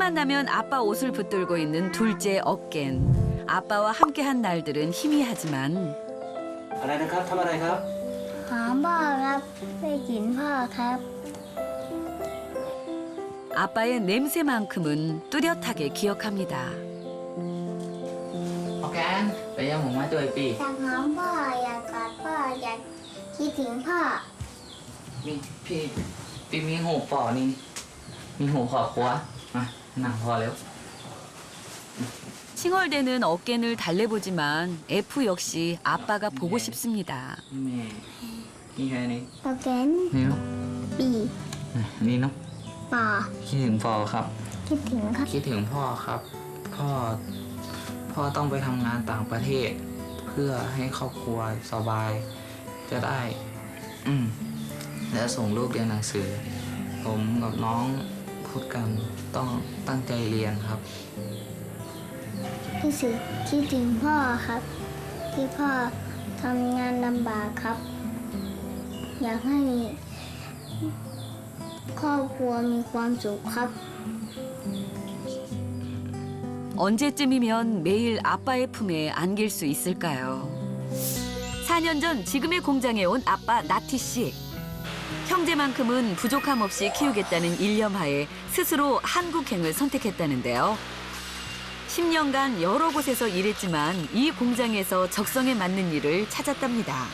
틈만 나면 아빠 옷을 붙들고 있는 둘째 어깬. 아빠와 함께한 날들은 희미하지만 อะไรนะครับทำอะไรครับ หอมพ่อครับไปกินพ่อครับ 아빠의 냄새만큼은 뚜렷하게 기억합니다. โอเคไปยังหมูมาตัวปี อยากหอมพ่ออยากกอดพ่ออยากคิดถึงพ่อ มีพี่มีหูปอนี่มีหูขอบครัวมาหนังพอแล้ว 칭얼대는 어깬을 달래보지만 F 역시 아빠가 보고 싶습니다. แม่นี่แค่นี้ โอเกน นี่เนาะ ปี นี่เนาะ ปอ คิดถึงพ่อครับ คิดถึงครับ คิดถึงพ่อครับ พ่อต้องไปทำงานต่างประเทศ เพื่อให้ครอบครัวสบาย จะได้ และส่งลูกเรียนหนังสือ ผมกับน้องพูดกันต้องตั้งใจเรียนครับ รู้สึกคิดถึงพ่อครับ ที่พ่อทำงานลำบากครับ อยากให้ครอบครัวมีความสุขครับ 언제쯤이면 매일 아빠의 품에 안길 수 있을까요? 4년 전 지금의 공장에 온 아빠 나티 씨. 형제만큼은 부족함 없이 키우겠다는 일념하에 스스로 한국행을 선택했다는데요. 10년간 여러 곳에서 일했지만 이 공장에서 적성에 맞는 일을 찾았답니다.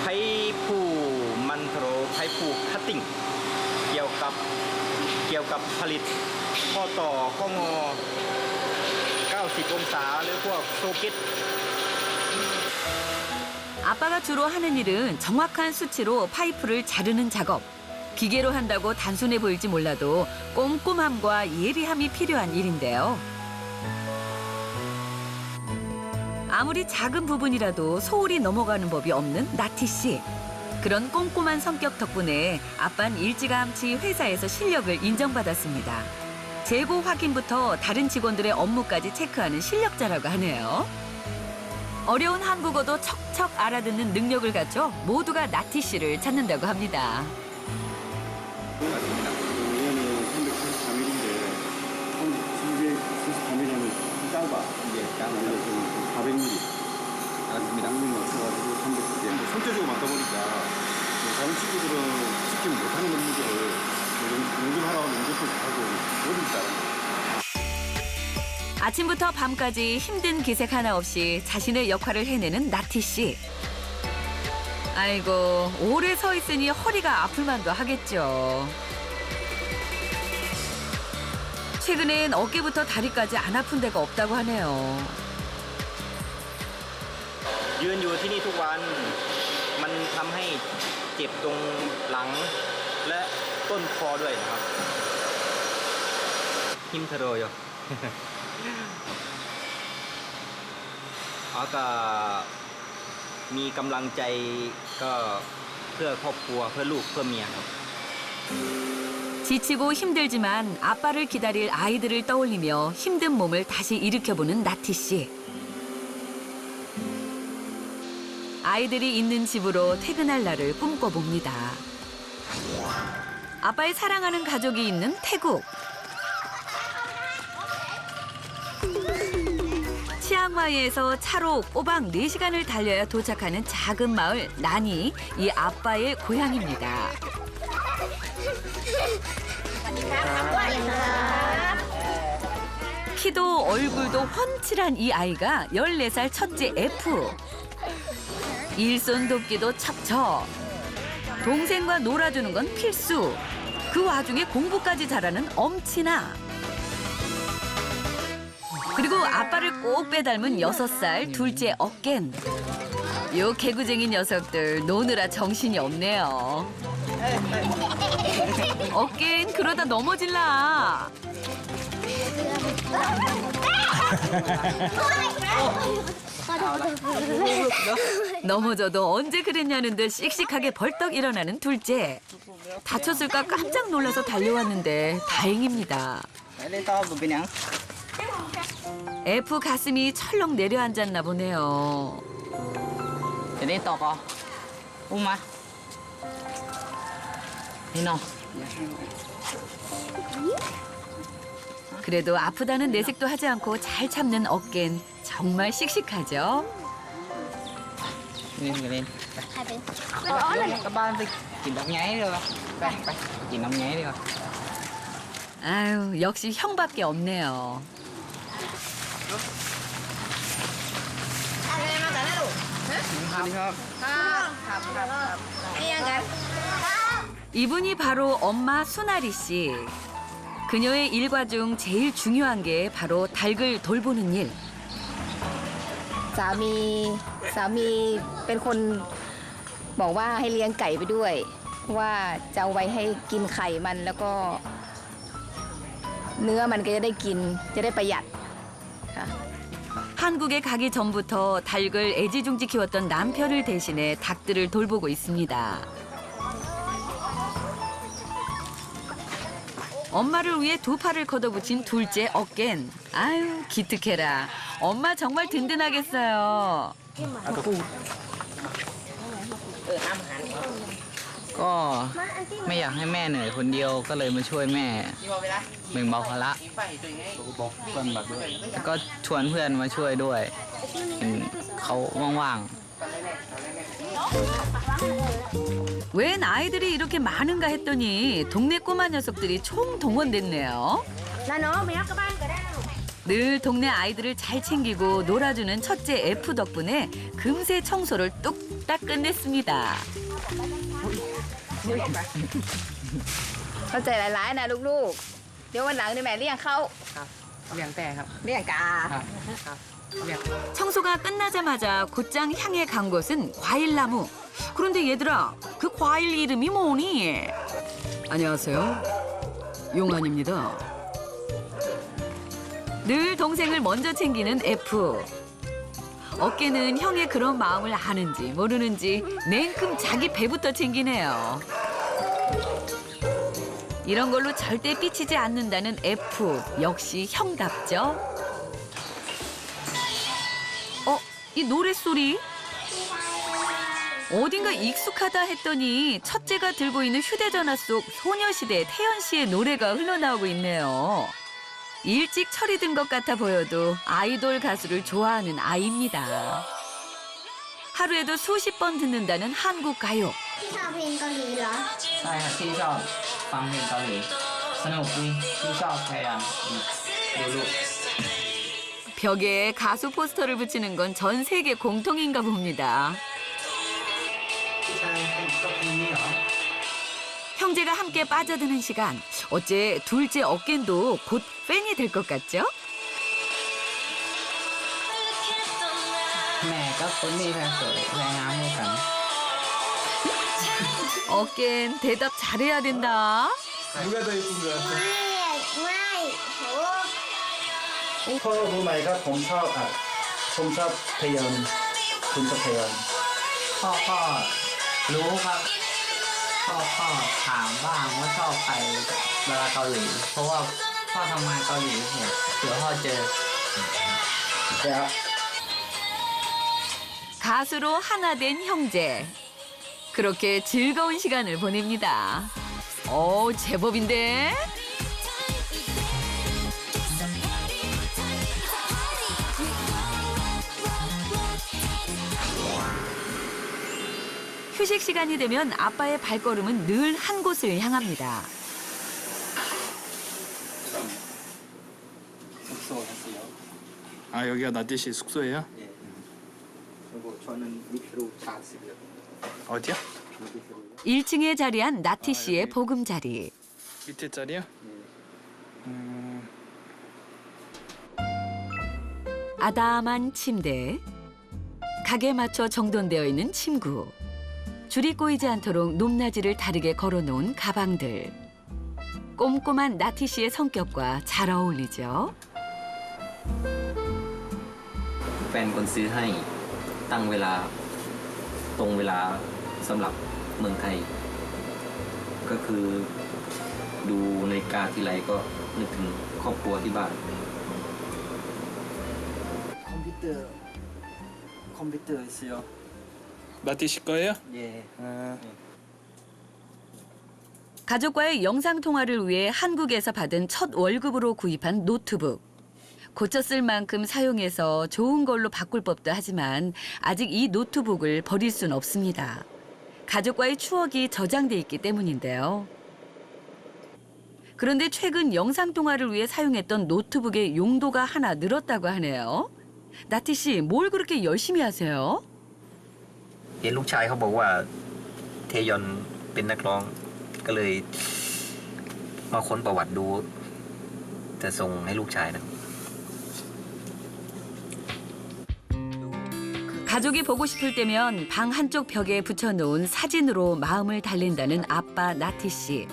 ไผ่ผูมันโถไผ่ผูคัตติ้งเกี่ยวกับผลิตข้อต่อข้องอ 90 องศาหรือพวกโซเก็ต 아빠가 주로 하는 일은 정확한 수치로 파이프를 자르는 작업. 기계로 한다고 단순해 보일지 몰라도 꼼꼼함과 예리함이 필요한 일인데요. 아무리 작은 부분이라도 소홀히 넘어가는 법이 없는 나티 씨. 그런 꼼꼼한 성격 덕분에 아빠는 일찌감치 회사에서 실력을 인정받았습니다. 재고 확인부터 다른 직원들의 업무까지 체크하는 실력자라고 하네요. 어려운 한국어도 척척 알아듣는 능력을 갖춰 모두가 나티 씨를 찾는다고 합니다. 의원은 393일인데 현재 93일이면 짧아. 이게 짧아요. 400mm. 맞습니다. 낭만이 없어가지고 300mm. 손재주가 많다 보니까 다른 친구들은 시키면 못하는 업무들을 연습하라고 하면 연습도 잘하고 뭐든지 잘하고. 아침부터 밤까지 힘든 기색 하나 없이 자신의 역할을 해내는 나티 씨. 아이고, 오래 서 있으니 허리가 아플 만도 하겠죠. 최근엔 어깨부터 다리까지 안 아픈 데가 없다고 하네요. ยืนอยู่ที่นี่ทุกวันมันทำให้เจ็บตรงหลังและต้นคอด้วยนะครับหิมเทโรโย ก็มีกำลังใจก็เพื่อครอบครัวเพื่อลูกเพื่อเมียครับ 지치고 힘들지만 아빠를 기다릴 아이들을 떠올리며 힘든 몸을 다시 일으켜보는 나티 씨. 아이들이 있는 집으로 퇴근할 날을 꿈꿔봅니다. 아빠의 사랑하는 가족이 있는 태국. 치앙마이에서 차로 꼬박 4시간을 달려야 도착하는 작은 마을 나니, 이 아빠의 고향입니다. 키도 얼굴도 훤칠한 이 아이가 14살 첫째 F. 일손 돕기도 척척. 동생과 놀아주는 건 필수. 그 와중에 공부까지 잘하는 엄친아. 그리고 아빠를 꼭 빼닮은 6살 둘째 어깬. 요 개구쟁이 녀석들 노느라 정신이 없네요. 어깬 그러다 넘어질라. 넘어져도 언제 그랬냐는 듯 씩씩하게 벌떡 일어나는 둘째. 다쳤을까 깜짝 놀라서 달려왔는데 다행입니다. F 가슴이 철렁 내려앉았나 보네요. จะได้ต่อปออุ้มมานี่เนาะ 그래도 아프다는 내색도 하지 않고 잘 참는 어깬 정말 씩씩하죠. นี่เล่น 하빈. กลับบ้านไปกินน้ำไงดีกว่าไปกินน้ำไงดีกว่า 아유, 역시 형밖에 없네요. 이분이 바로 엄마 수나리 씨. 그녀의 일과 중 제일 중요한 게 바로 닭을 돌보는 일. สามีเป็นคนบอกว่าให้เลี้ยงไก่ไปด้วย ว่าจะเอาไว้ให้กินไข่มันแล้วก็ เนื้อมันก็จะได้กินจะได้ประหยัดค่ะ 한국에 가기 전부터 닭을 애지중지 키웠던 남편을 대신해 닭들을 돌보고 있습니다. 엄마를 위해 두 팔을 걷어붙인 둘째 어깬. 아유, 기특해라. 엄마 정말 든든하겠어요. ก็ไม่อยากให้แม่เหนื่อยคนเดียวก็เลยมาช่วยแม่แบ่งเบาภาระแล้วก็ชวนเพื่อนมาช่วยด้วยเห็นเขาว่างๆ 웬 아이들이 이렇게 많은가 했더니 동네 꼬마 녀석들이 총동원됐네요. 늘 동네 아이들을 잘 챙기고 놀아주는 첫째 F 덕분에 금세 청소를 뚝딱 끝냈습니다. เข้าใจหลายๆนะลูกๆ เดี๋ยววันหลังนี่แม่เลี้ยงเขา เลี้ยงแต่ครับ เลี้ยงกา 청소가 끝나자마자 곧장 향해 간 곳은 과일나무. 그런데 얘들아, 그 과일 이름이 뭐니? 안녕하세요. 용환입니다. 늘 동생을 먼저 챙기는 F. 어깨는 형의 그런 마음을 아는지 모르는지 냉큼 자기 배부터 챙기네요. 이런 걸로 절대 삐치지 않는다는 F. 역시 형답죠? 이 노랫소리? 어딘가 익숙하다 했더니 첫째가 들고 있는 휴대전화 속 소녀시대 태연 씨의 노래가 흘러나오고 있네요. 일찍 철이 든 것 같아 보여도 아이돌 가수를 좋아하는 아이입니다. 하루에도 수십 번 듣는다는 한국 가요. พี่ชอบเพลงเกาหลีเหรอ ใช่ครับที่ชอบฟังเพลงเกาหลีสนุกดีที่ชอบพยายามดูลูก 벽에 가수 포스터를 붙이는 건 전 세계 공통인가 봅니다. 형제가 함께 빠져드는 시간. 어째 둘째 어깬도 곧 팬이 될 것 같죠? แม่ก็คนนี้แพ้สวยแพ้งามเหมือนกัน 어깬 대답 잘해야 된다. 누가 더 예쁜 것 같아? ไม่โห พ่อรู้ไหมครับผมชอบพยอนคุณจะพยอน พ่อรู้ครับพ่อถามบ้างว่าชอบใครเวลาเกาหลี เพราะว่าพ่อทำงานเกาหลีเผื่อพ่อเจอ แล้ว 가수로 하나 된 형제. 그렇게 즐거운 시간을 보냅니다. 제법인데? 휴식 시간이 되면 아빠의 발걸음은 늘 한 곳을 향합니다. 숙소 갔어요. 아 여기가 나티 씨 숙소예요? 네. 그리고 저는 밑으로 잤어요. 어디야? 밑으로요? 1층에 자리한 나티 씨의 보금자리. 밑에 자리요? 아담한 침대. 각에 맞춰 정돈되어 있는 침구. 줄이 꼬이지 않도록 높낮이를 다르게 걸어놓은 가방들. 꼼꼼한 나티 씨의 성격과 잘 어울리죠. แฟนคนซื้อให้ตั้งเวลาตรงเวลาสำหรับเมืองไทย ก็คือดูนาฬิกาทีไรก็นึกถึงครอบครัวที่บ้าน 컴퓨터 있어요. 나티 씨 거예요? 예. 아, 가족과의 영상통화를 위해 한국에서 받은 첫 월급으로 구입한 노트북. 고쳐 쓸 만큼 사용해서 좋은 걸로 바꿀 법도 하지만 아직 이 노트북을 버릴 순 없습니다. 가족과의 추억이 저장돼 있기 때문인데요. 그런데 최근 영상통화를 위해 사용했던 노트북의 용도가 하나 늘었다고 하네요. 나티 씨, 뭘 그렇게 열심히 하세요? เห็นลูกชายเขาบอกว่าเทยอนเป็นนักร้องก็เลยมาค้นประวัติดูจะส่งให้ลูกชายนะ 가족이 보고 싶을 때면 방 한쪽 벽에 붙여놓은 사진으로 마음을 달랜다는 아빠 나티 씨.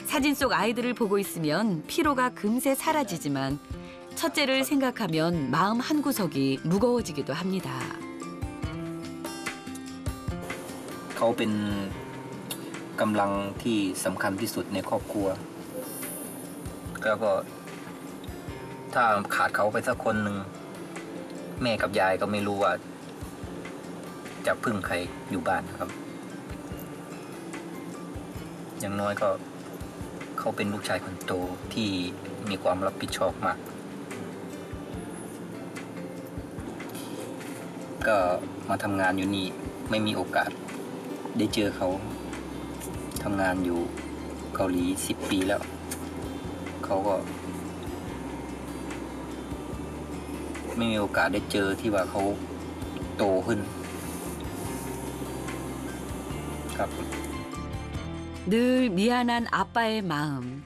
사진 속 아이들을 보고 있으면 피로가 금세 사라지지만 첫째를 생각하면 마음 한구석이 무거워지기도 합니다. เขาเป็นกำลังที่สำคัญที่สุดในครอบครัวแล้วก็ถ้าขาดเขาไปสักคนหนึ่งแม่กับยายก็ไม่รู้ว่าจะพึ่งใครอยู่บ้านครับ อย่างน้อยก็เขาเป็นลูกชายคนโตที่มีความรับผิดชอบมาก ก็มาทำงานอยู่นี่ไม่มีโอกาสได้เจอเขาทำงานอยู่เกาหลี10 ปีแล้วเขาก็ไม่มีโอกาสได้เจอที่ว่าเขาโตขึ้นครับ 늘 미안한 아빠의 마음.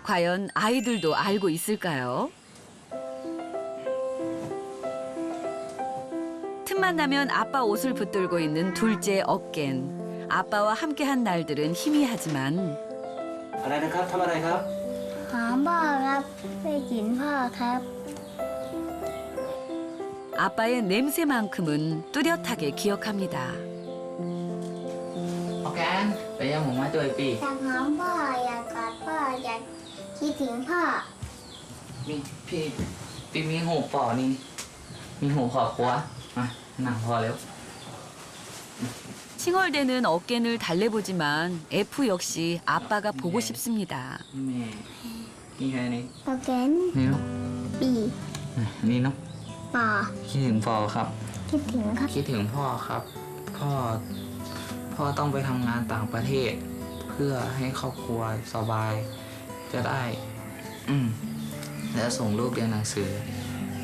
과연 아이들도 알고 있을까요? 틈만 나면 아빠 옷을 붙들고 있는 둘째 억겐. 아빠와 함께한 날들은 희미하지만 อะไรนะครับทำอะไรครับ หอมพ่อครับไปกินพ่อครับ 아빠의 냄새만큼은 뚜렷하게 기억합니다. โอเคไปยังหมูมาตัวปี อยากหอมพ่ออยากกอดพ่ออยากคิดถึงพ่อ มีปีมีหูปอนี่มีหูขอบครัวมาหนังพอแล้ว 칭얼대는 어깨를 달래보지만 F 역시 아빠가 보고 싶습니다. นี่แม่นี่แค่นี้ โอเกน นี่เนาะ ปี นี่เนาะ ป่อ คิดถึงพ่อครับ คิดถึงครับ คิดถึงพ่อครับ พ่อต้องไปทำงานต่างประเทศ เพื่อให้ครอบครัวสบาย จะได้และส่งลูกเรียนหนังสือ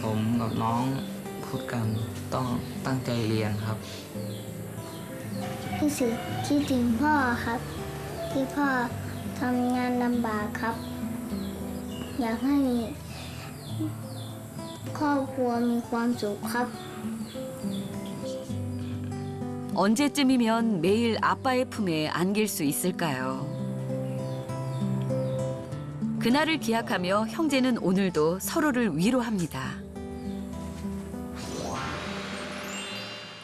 ผมกับน้องพูดกันต้องตั้งใจเรียนครับ รู้สึกคิดถึงพ่อครับ ที่พ่อทำงานลำบากครับ อยากให้ครอบครัวมีความสุขครับ 언제쯤이면 매일 아빠의 품에 안길 수 있을까요? 그날을 기약하며 형제는 오늘도 서로를 위로합니다.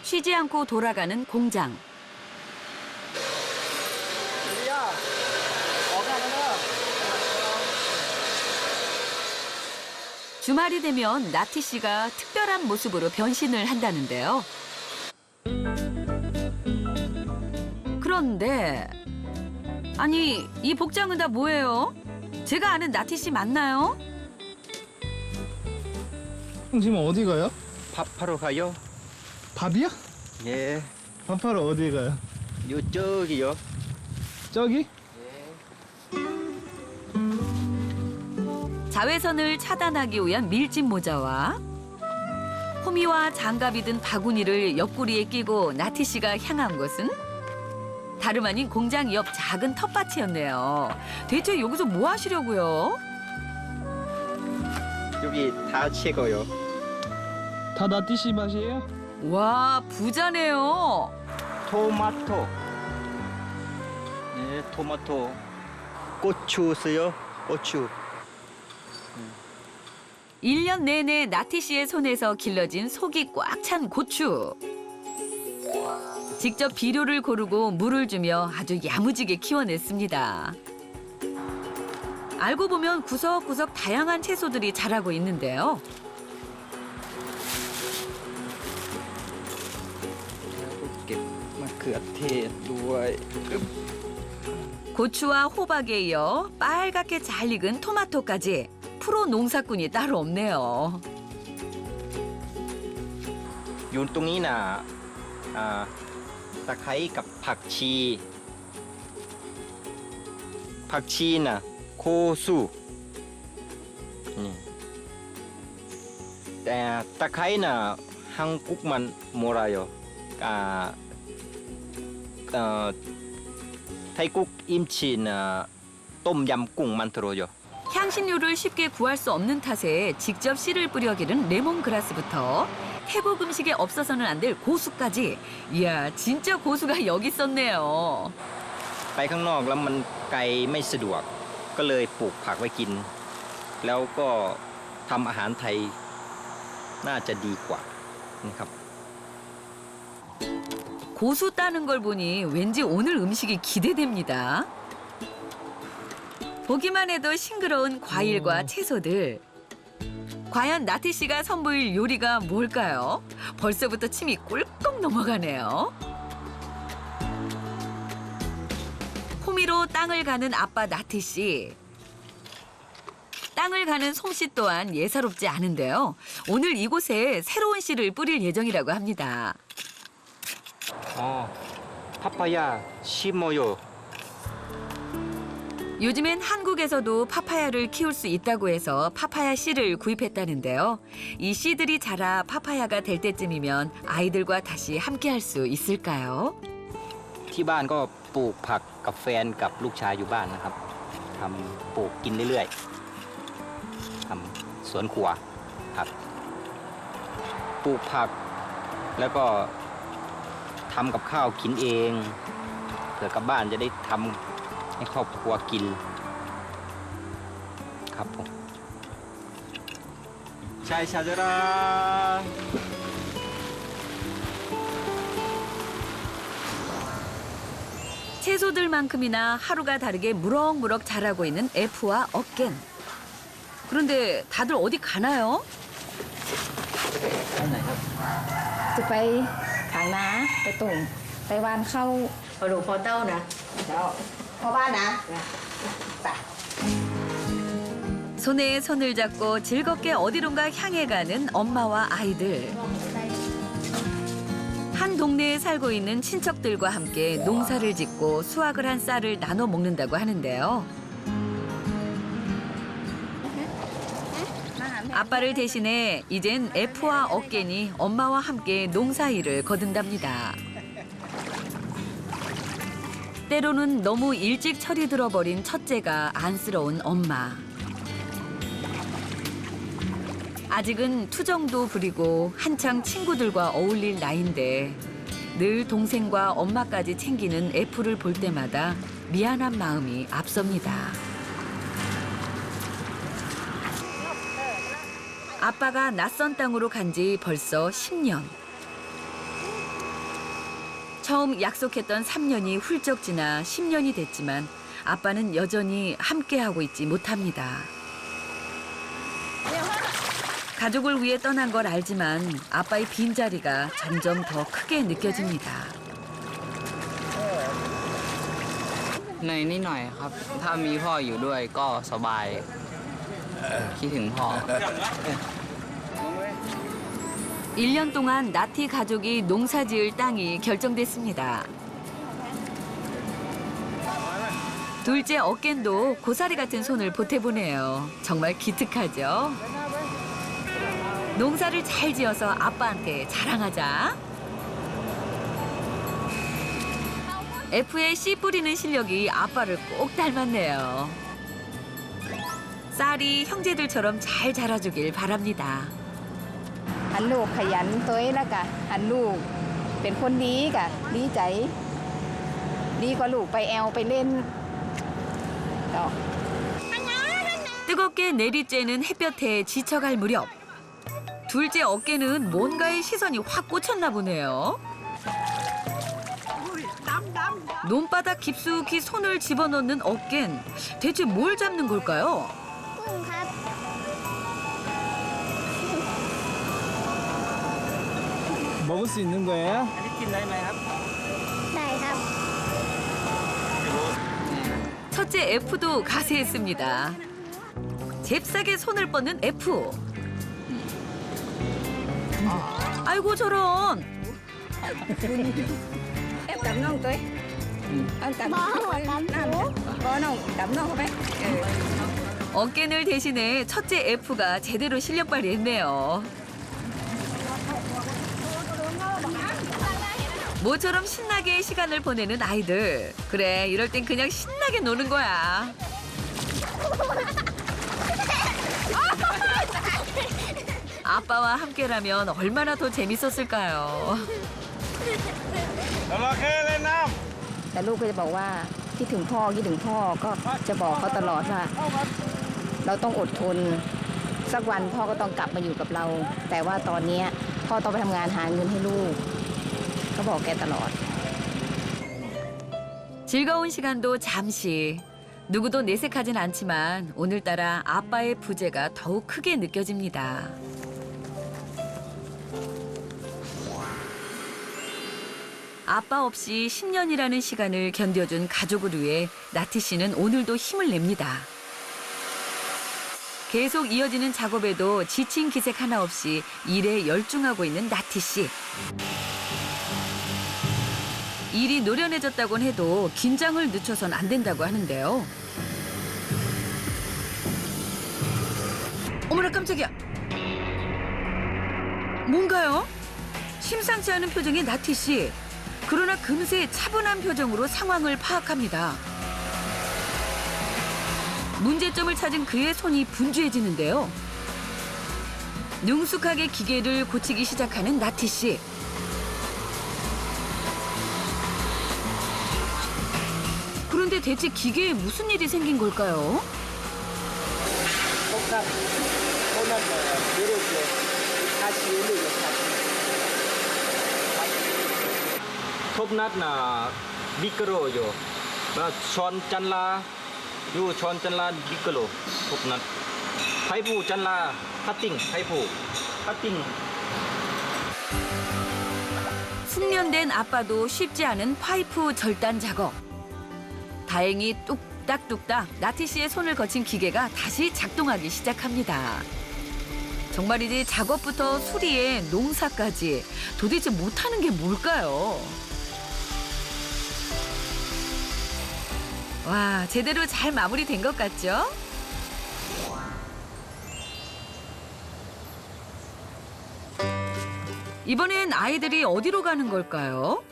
쉬지 않고 돌아가는 공장. 주말이 되면 나티 씨가 특별한 모습으로 변신을 한다는데요. 그런데 아니 이 복장은 다 뭐예요? 제가 아는 나티 씨 맞나요? 형 지금 어디 가요? 밥하러 가요? 밥이야? 예, 밥 하러 어디 가요? 이쪽이요. 저기? 자외선을 차단하기 위한 밀짚 모자와 호미와 장갑이 든 바구니를 옆구리에 끼고 나티 씨가 향한 곳은 다름 아닌 공장 옆 작은 텃밭이었네요. 대체 여기서 뭐 하시려고요? 여기 다 최고요. 다 나티 씨 맛이에요? 와, 부자네요. 토마토. 네, 토마토. 고추 써요. 고추. 1년 내내 나티 씨의 손에서 길러진 속이 꽉 찬 고추. 직접 비료를 고르고 물을 주며 아주 야무지게 키워냈습니다. 알고 보면 구석구석 다양한 채소들이 자라고 있는데요. 그 깻มะเขือเทศด้วย 고추와 호박에 이어 빨갛게 잘 익은 토마토까지 프로 농사꾼이 따로 없네요. อยู่ตรงนี้นะตะไคร้กับผักชีน่ะโคซูนี่แต่ตะไคร้น่ะ한국 만 몰라요. 태국 임치는 똠얌꿍 만들어요. 향신료를 쉽게 구할 수 없는 탓에 직접 씨를 뿌려 기른 레몬그라스부터 태국 음식에 없어서는 안 될 고수까지. 이야, 진짜 고수가 여기 있었네요. ไปข้างนอกแล้วมันไกลไม่สะดวกก็เลยปลูกผักไว้กิน แล้วก็ทำอาหารไทยน่าจะดีกว่านะครับ 고수 따는 걸 보니 왠지 오늘 음식이 기대됩니다. 보기만 해도 싱그러운 과일과 채소들. 과연 나티 씨가 선보일 요리가 뭘까요? 벌써부터 침이 꿀꺽 넘어가네요. 호미로 땅을 가는 아빠 나티 씨. 땅을 가는 솜씨 또한 예사롭지 않은데요. 오늘 이곳에 새로운 씨를 뿌릴 예정이라고 합니다. 파파야 심어요. 요즘엔 한국에서도 파파야를 키울 수 있다고 해서 파파야 씨를 구입했다는데요. 이 씨들이 자라 파파야가 될 때쯤이면 아이들과 다시 함께할 수 있을까요? ที่บ้านก็ปลูกผักกับแฟนกับลูกชายอยู่บ้านนะครับทำปลูกกินเรื่อยๆทำสวนครัวครับปลูกผักแล้วก็ทำกับข้าวกินเองเผื่อกลับบ้านจะได้ทำให้ครอบครัวกินครับผมใช่ชาจรา 채소들만큼이나 하루가 다르게 무럭무럭 자라고 있는 F와 어깬. 그런데 다들 어디 가나요? จะไปขางนาไปตุ่มไปวานเข้า พอดูพอเต้านะ แล้วพ่อบ้านนะ 손에 손을 잡고 즐겁게 어디론가 향해 가는 엄마와 아이들. 한 동네에 살고 있는 친척들과 함께 농사를 짓고 수확을 한 쌀을 나눠 먹는다고 하는데요. 아빠를 대신해 이젠 F와 어깬이 엄마와 함께 농사일을 거둔답니다. 때로는 너무 일찍 철이 들어버린 첫째가 안쓰러운 엄마. 아직은 투정도 부리고 한창 친구들과 어울릴 나이인데 늘 동생과 엄마까지 챙기는 F를 볼 때마다 미안한 마음이 앞섭니다. 아빠가 낯선 땅으로 간 지 벌써 10년. 처음 약속했던 3년이 훌쩍 지나 10년이 됐지만 아빠는 여전히 함께하고 있지 못합니다. 가족을 위해 떠난 걸 알지만 아빠의 빈자리가 점점 더 크게 느껴집니다. เหนื่อยนิดหน่อยครับ ถ้ามีพ่ออยู่ด้วยก็สบาย คิดถึงพ่อ 1년 동안 나티 가족이 농사지을 땅이 결정됐습니다. 둘째 어깬도 고사리 같은 손을 보태보네요. 정말 기특하죠? 농사를 잘 지어서 아빠한테 자랑하자. F의 씨 뿌리는 실력이 아빠를 꼭 닮았네요. 쌀이 형제들처럼 잘 자라주길 바랍니다. หันลูกขยันตัวเองแล้วกะหันลูกเป็นคนดีกะดีใจดีกว่าลูกไปแอลไปเล่น 뜨겁게 내리쬐는 햇볕에 지쳐갈 무렵 둘째 어깨는 뭔가에 시선이 확 꽂혔나 보네요. 논바닥 깊숙이 손을 집어넣는 어깬 대체 뭘 잡는 걸까요? กุ้งครับ 먹을 수 있는 거예요? อันนี้กินได้ไหมครับ ได้ครับ 첫째 F도 가세했습니다. 잽싸게 손을 뻗는 F. 아이고 저런. Em cầm nông tôi. Anh cầm. Có nông, cầm nông không bé? 어깨늘 대신에 첫째 F가 제대로 실력 발휘했네요. 모처럼 신나게 시간을 보내는 아이들. 그래, 이럴 땐 그냥 신나게 노는 거야. 아빠와 함께라면 얼마나 더 재밌었을까요? แต่ลูกก็จะบอกว่าคิดถึงพ่อก็จะบอกเขาตลอดว่าเราต้องอดทนสักวันพ่อก็ต้องกลับมาอยู่กับเรา แต่ว่าตอนนี้พ่อต้องไปทำงานหาเงินให้ลูกก็บอกแกตลอด 즐거운 시간도 잠시. 누구도 내색하진 않지만 오늘따라 아빠의 부재가 더욱 크게 느껴집니다. 아빠 없이 10년이라는 시간을 견뎌준 가족을 위해 나티 씨는 오늘도 힘을 냅니다. 계속 이어지는 작업에도 지친 기색 하나 없이 일에 열중하고 있는 나티 씨. 일이 노련해졌다곤 해도 긴장을 늦춰선 안 된다고 하는데요. 어머나 깜짝이야. 뭔가요? 심상치 않은 표정의 나티 씨. 그러나 금세 차분한 표정으로 상황을 파악합니다. 문제점을 찾은 그의 손이 분주해지는데요. 능숙하게 기계를 고치기 시작하는 나티 씨. 그런데 대체 기계에 무슨 일이 생긴 걸까요? 톱낫 나 미끄러워요. 천 잘라, 요 천 잘라 미끄러. 톱낫. 파이프 잘라 카팅, 파이프 카팅. 숙련된 아빠도 쉽지 않은 파이프 절단 작업. 다행히 뚝딱뚝딱 나티 씨의 손을 거친 기계가 다시 작동하기 시작합니다. 정말이지 작업부터 수리에 농사까지 도대체 못하는 게 뭘까요? 와, 제대로 잘 마무리된 것 같죠? 이번엔 아이들이 어디로 가는 걸까요?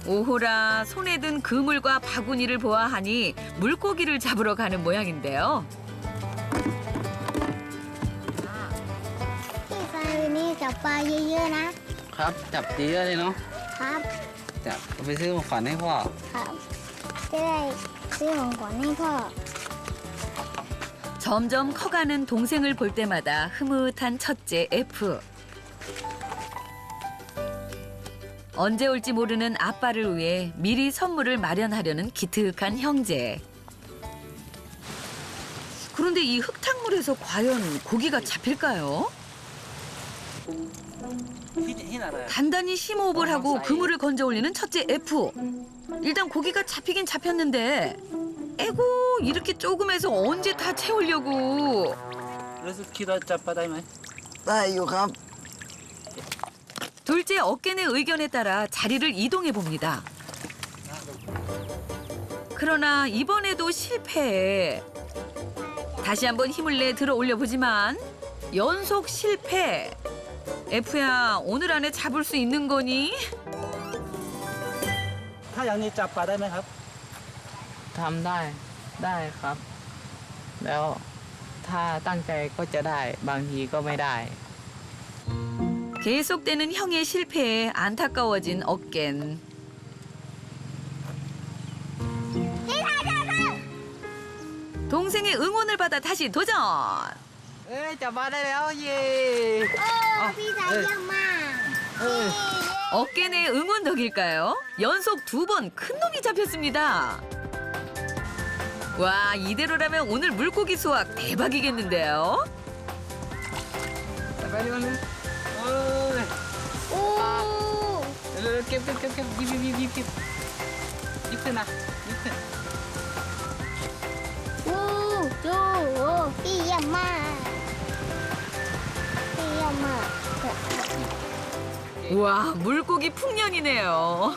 오호라 손에 든 그물과 바구니를 보아하니 물고기를 잡으러 가는 모양인데요. พี่ชายวันนี้จับปลาเยอะๆนะ ครับจับเยอะเลยเนาะ ครับ จับไปซื้อของขวัญให้พ่อ ครับจะได้ซื้อของขวัญให้พ่อ 점점 커가는 동생을 볼 때마다 흐뭇한 첫째 F. 언제 올지 모르는 아빠를 위해 미리 선물을 마련하려는 기특한 형제. 그런데 이 흙탕물에서 과연 고기가 잡힐까요? 단단히 심호흡을 하고 그물을 건져 올리는 첫째 F. 일단 고기가 잡히긴 잡혔는데 에고 이렇게 조금해서 언제 다 채우려고. 그래서 키도 잡바다이면 ได้อยู่ครับ 둘째 어깨네 의견에 따라 자리를 이동해 봅니다. 그러나 이번에도 실패. 다시 한번 힘을 내 들어 올려보지만 연속 실패. F야, 오늘 안에 잡을 수 있는 거니? ถ้าอย่างนี้จับปลาได้ไหมครับ ทำได้ครับ แล้วถ้าตั้งใจก็จะได้บางทีก็ไม่ได้ 계속되는 형의 실패에 안타까워진 어깬. 동생의 응원을 받아 다시 도전. เอ้ยจับมาได้แล้วเย่ พี่ชายเยี่ยมมาก 어깨네 응원 덕일까요? 연속 2번 큰 놈이 잡혔습니다. 와, 이대로라면 오늘 물고기 수확 대박이겠는데요? จับไปดิมันเลยเอ้ย โอ้ เร็วๆเก็บหยิบขึ้นนะหยิบ 우와, 물고기 풍년이네요.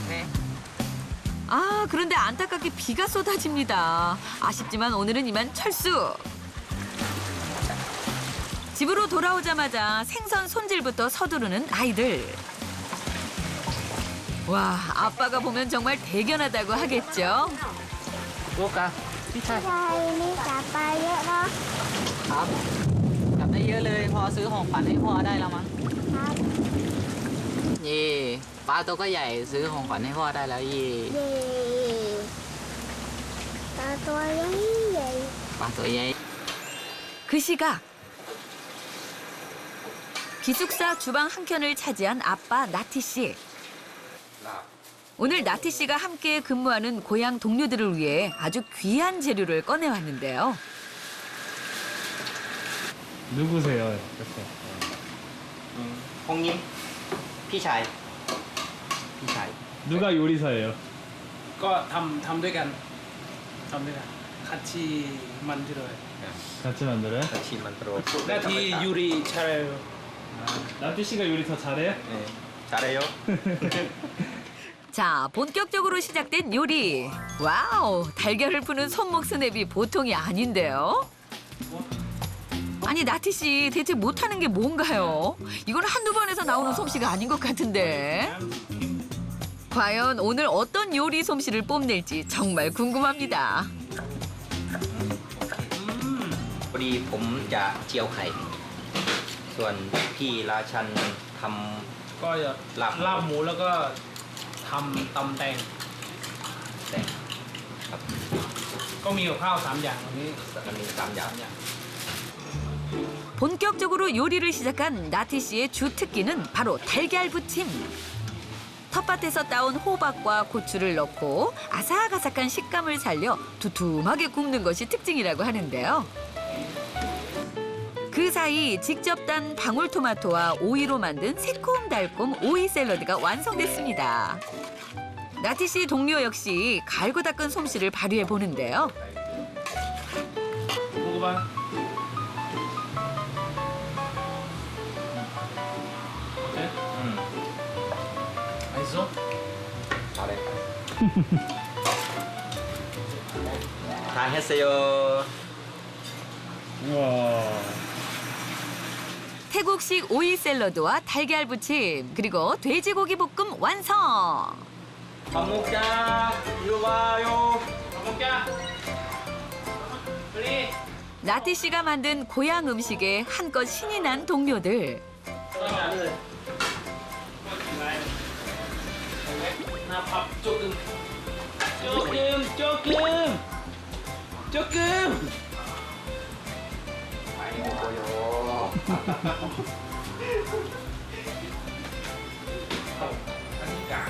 네. 아, 그런데 안타깝게 비가 쏟아집니다. 아쉽지만 오늘은 이만 철수. 집으로 돌아오자마자 생선 손질부터 서두르는 아이들. 와, 아빠가 보면 정말 대견하다고 하겠죠? ลูกอะพี่ชาย ใช่นี่จับปลาเยอะเนาะ ครับจับได้เยอะเลยพอซื้อของขวัญให้พ่อได้แล้วมั้ง ครับ เย่ปลาตัวก็ใหญ่ซื้อของขวัญให้พ่อได้แล้วเย่ เย่ปลาตัวใหญ่ใหญ่ ปลาตัวใหญ่ 그 시각. 기숙사 주방 한켠을 차지한 아빠 나티 씨. 오늘 나티 씨가 함께 근무하는 고향 동료들을 위해 아주 귀한 재료를 꺼내왔는데요. 누구세요? 옆에. 홍님, 피차이. 피차이. 누가 요리사예요? ก็ทำด้วยกันคัตชิมันที่เลย 같이 만들어요? 같이 만들어. หน้าที่ยูริชาเรล 나티 씨가 요리 더 잘해요? 네, 잘해요. 자, 본격적으로 시작된 요리. 와우, 달걀을 푸는 손목 스냅이 보통이 아닌데요. 아니, 나티 씨 대체 못하는 게 뭔가요? 이건 한두 번에서 나오는 솜씨가 아닌 것 같은데. 과연 오늘 어떤 요리 솜씨를 뽐낼지 정말 궁금합니다. พอดีผมจะเจียวไข่ ส่วนพี่ราชันท ก็จะ ำลาบ ลาบหมูแล้วก็ทำตำแตง แต่ครับ ก็มีกับข้าว3อย่างวันนี้ มันมี3อย่าง 본격적으로 요리를 시작한 나티 씨의 주 특기는 바로 달걀 부침. 텃밭에서 따온 호박과 고추를 넣고 아삭아삭한 식감을 살려 두툼하게 굽는 것이 특징이라고 하는데요. 그 사이 직접 딴 방울토마토와 오이로 만든 새콤달콤 오이 샐러드가 완성됐습니다. 나티 씨 동료 역시 갈고 닦은 솜씨를 발휘해 보는데요. 먹어봐. 어때? 맛있어? 잘해. 다 했어요. 우와. 태국식 오이 샐러드와 달걀 부침 그리고 돼지고기 볶음 완성. 밥 먹자. 이리 와요. 밥 먹자. 빨리. 나티 씨가 만든 고향 음식에 한껏 신이 난 동료들. 나밥 조금. 조금. 먹어요.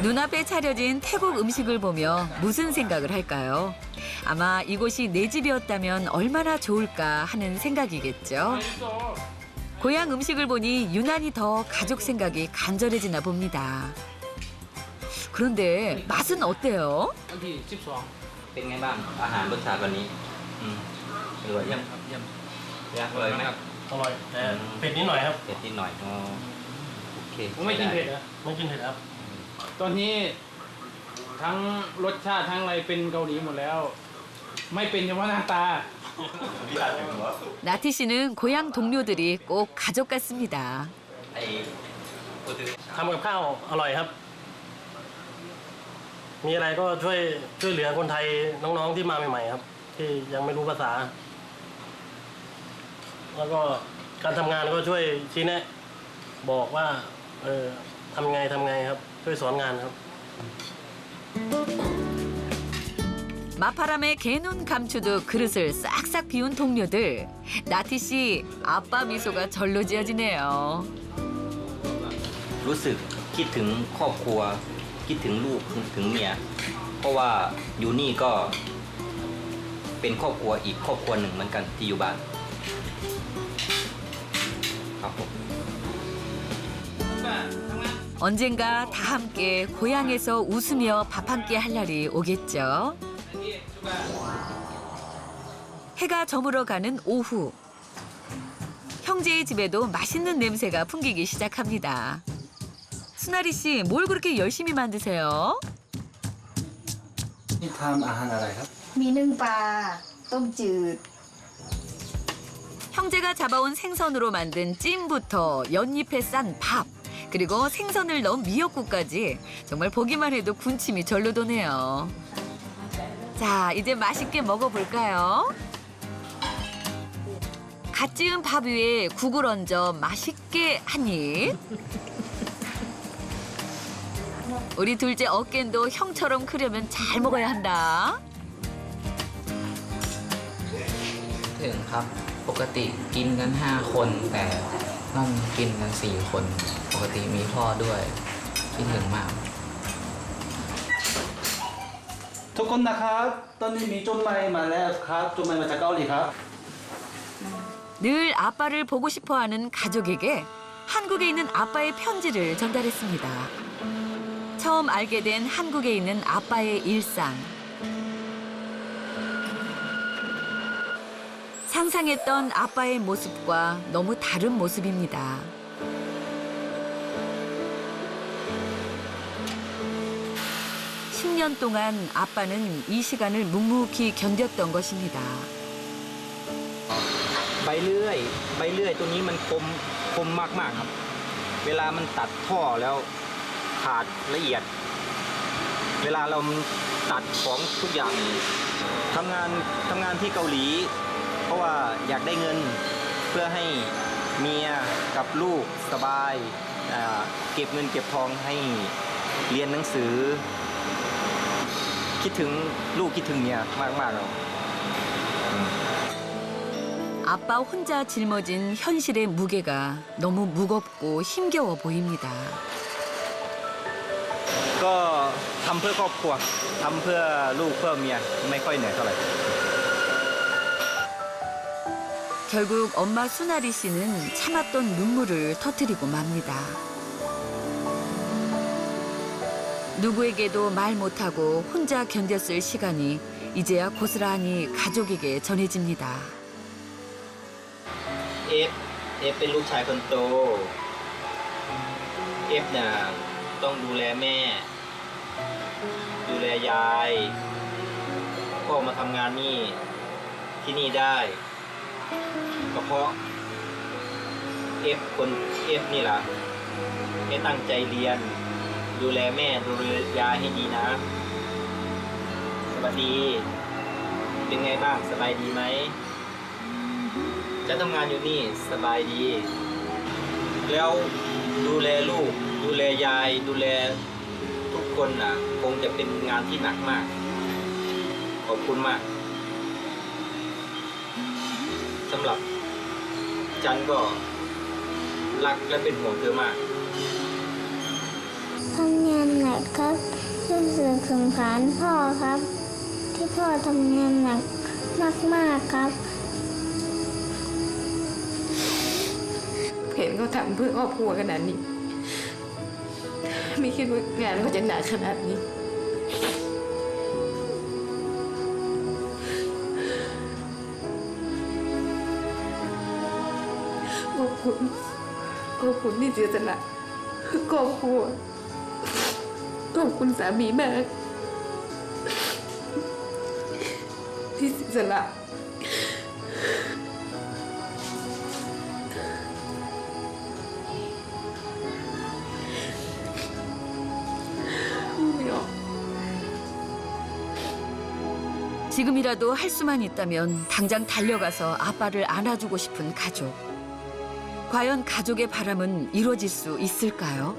눈앞에 차려진 태국 음식을 보며 무슨 생각을 할까요? 아마 이곳이 내 집이었다면 얼마나 좋을까 하는 생각이겠죠. 고향 음식을 보니 유난히 더 가족 생각이 간절해지나 봅니다. 그런데 맛은 어때요? วันที่12 เป็นไงบ้างอาหารรสชาติวันนี้อร่อยยัง เยี่ยม อร่อยไหม อร่อยแต่เผ็ดนิดหน่อยครับ เผ็ดนิดหน่อยอ๋อโอเค ผมไม่กินเผ็ดนะ ไม่กินเผ็ดครับ ตอนนี้ทั้งรสชาติทั้งอะไรเป็นเกาหลีหมดแล้ว ไม่เป็นเฉพาะหน้าตา 나티 씨는 고향 동료들이 꼭 가족 같습니다. ไอ้พูดถึง ทำกับข้าวอร่อยครับ มีอะไรก็ช่วยเหลือคนไทยน้องๆที่มาใหม่ๆครับ ที่ยังไม่รู้ภาษา แล้วก็การทำงานก็ช่วยชี้แนะบอกว่าทำไงครับ ช่วยสอนงานครับ 마파람에 개눈 감추듯 그릇을 싹싹 비운 동료들. 나티 씨 아빠 미소가 절로 지어지네요. รู้สึกคิดถึงครอบครัว คิดถึงลูกถึงเมีย เพราะว่าอยู่นี่ก็เป็นครอบครัวอีกครอบครัวหนึ่งเหมือนกันที่อยู่บ้านครับผม 언젠가 다 함께 고향에서 웃으며 밥 한 끼 할 날이 오겠죠. 해가 저물어 가는 오후. 형제의 집에도 맛있는 냄새가 풍기기 시작합니다. 수나리 씨, 뭘 그렇게 열심히 만드세요? นี่ทำอาหารอะไรครับ มีนึ่งปลาต้มจืด 형제가 잡아온 생선으로 만든 찜부터 연잎에 싼 밥, 그리고 생선을 넣은 미역국까지 정말 보기만 해도 군침이 절로 도네요. 자, 이제 맛있게 먹어볼까요? 갓 지은 밥 위에 국을 얹어 맛있게 한 입. 우리 둘째 어깬도 형처럼 크려면 잘 먹어야 한다. ถึงครับ ปกติกินกัน 5 คน แต่ต้องกินกัน 4 คน ปกติมีพ่อด้วยคิดถึงมาก ทุกคนนะครับ ตอนนี้มีจดหมายมาแล้วครับจดหมายมาจากเกาหลีครับ 늘 아빠를 보고 싶어하는 가족에게 한국에 있는 아빠의 편지를 전달했습니다. 처음 알게 된 한국에 있는 아빠의 일상. 상상했던 아빠의 모습과 너무 다른 모습입니다. (10년) 동안 아빠는 이 시간을 묵묵히 견뎠던 것입니다. ใบเลื่อยตัวนี้มันคมมากๆครับ เวลามันตัดท่อแล้วขาดละเอียด เวลาเราตัดของทุกอย่างทำงานที่เกาหลี เพราะว่าอยากได้เงินเพื่อให้เมียกับลูกสบายเก็บเงินเก็บทองให้เรียนหนังสือ คิดถึงลูกคิดถึงเมียมากๆเลย 아빠 혼자 짊어진 현실의 무게가 너무 무겁고 힘겨워 보입니다. ก็ทำเพื่อครอบครัวทำเพื่อลูกเพื่อเมียไม่ค่อยเหนื่อยเท่าไหร่ 결국 엄마 수나리 씨는 참았던 눈물을 터뜨리고 맙니다. 누구에게도 말 못하고 혼자 견뎠을 시간이 이제야 고스란히 가족에게 전해집니다. เอฟเป็นลูกชายคนโตเอฟน่ะต้องดูแลแม่ ดูแลยายพ่อมาทำงานที่นี่ได้ก็เพราะเอฟนี่ล่ะไม่ตั้งใจเรียนดูแลแม่ดูแลยายให้ดีนะสวัสดีเป็นไงบ้างสบายดีไหมจะทำงานอยู่นี่สบายดี แล้วดูแลลูกดูแลยายดูแลทุกคนน่ะคงจะเป็นงานที่หนักมากขอบคุณมากสำหรับจันก็รักและเป็นห่วงเธอมาก ทำงานหนักครับรู้สึกสงสารพ่อครับ ที่พ่อทำงานหนักมากๆครับ เห็นเขาทำเพื่อครอบครัวขนาดนี้ ไม่คิดว่างานเขาจะหนักขนาดนี้ ขอบคุณที่เสียสละครอบครัวขอบคุณสามีมากที่เสียสละไม่ออก 지금이라도 할 수만 있다면 당장 달려가서 아빠를 안아주고 싶은 가족. 과연 가족의 바람은 이루어질 수 있을까요?